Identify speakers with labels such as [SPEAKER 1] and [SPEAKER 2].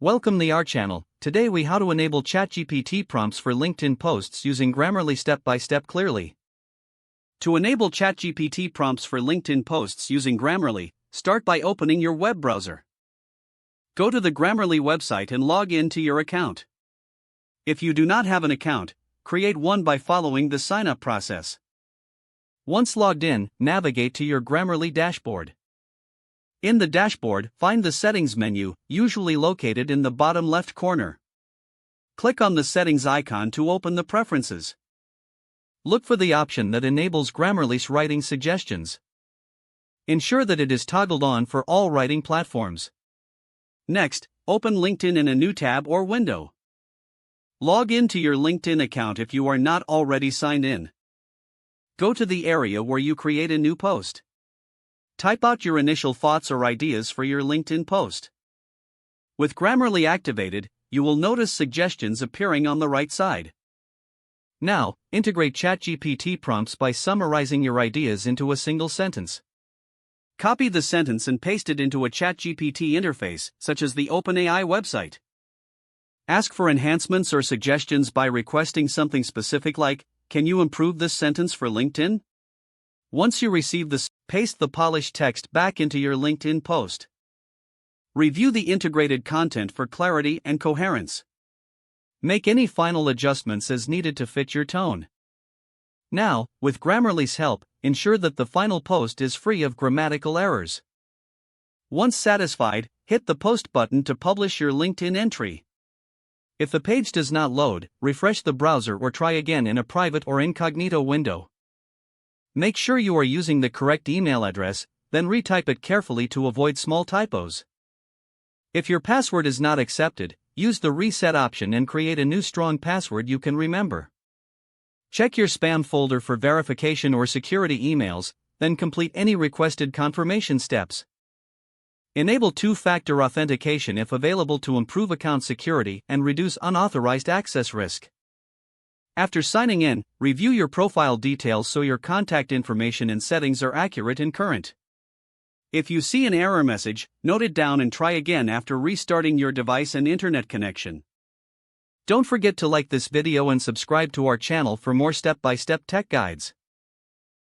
[SPEAKER 1] Welcome to our channel. Today we how to enable ChatGPT prompts for LinkedIn posts using Grammarly step by step clearly. To enable ChatGPT prompts for LinkedIn posts using Grammarly, start by opening your web browser. Go to the Grammarly website and log in to your account. If you do not have an account, create one by following the sign-up process. Once logged in, navigate to your Grammarly dashboard. In the dashboard, find the Settings menu, usually located in the bottom left corner. Click on the Settings icon to open the preferences. Look for the option that enables Grammarly's writing suggestions. Ensure that it is toggled on for all writing platforms. Next, open LinkedIn in a new tab or window. Log in to your LinkedIn account if you are not already signed in. Go to the area where you create a new post. Type out your initial thoughts or ideas for your LinkedIn post. With Grammarly activated, you will notice suggestions appearing on the right side. Now, integrate ChatGPT prompts by summarizing your ideas into a single sentence. Copy the sentence and paste it into a ChatGPT interface, such as the OpenAI website. Ask for enhancements or suggestions by requesting something specific like, "Can you improve this sentence for LinkedIn?" Once you receive this, paste the polished text back into your LinkedIn post. Review the integrated content for clarity and coherence. Make any final adjustments as needed to fit your tone. Now, with Grammarly's help, ensure that the final post is free of grammatical errors. Once satisfied, hit the Post button to publish your LinkedIn entry. If the page does not load, refresh the browser or try again in a private or incognito window. Make sure you are using the correct email address, then retype it carefully to avoid small typos. If your password is not accepted, use the reset option and create a new strong password you can remember. Check your spam folder for verification or security emails, then complete any requested confirmation steps. Enable two-factor authentication if available to improve account security and reduce unauthorized access risk. After signing in, review your profile details so your contact information and settings are accurate and current. If you see an error message, note it down and try again after restarting your device and internet connection. Don't forget to like this video and subscribe to our channel for more step-by-step tech guides.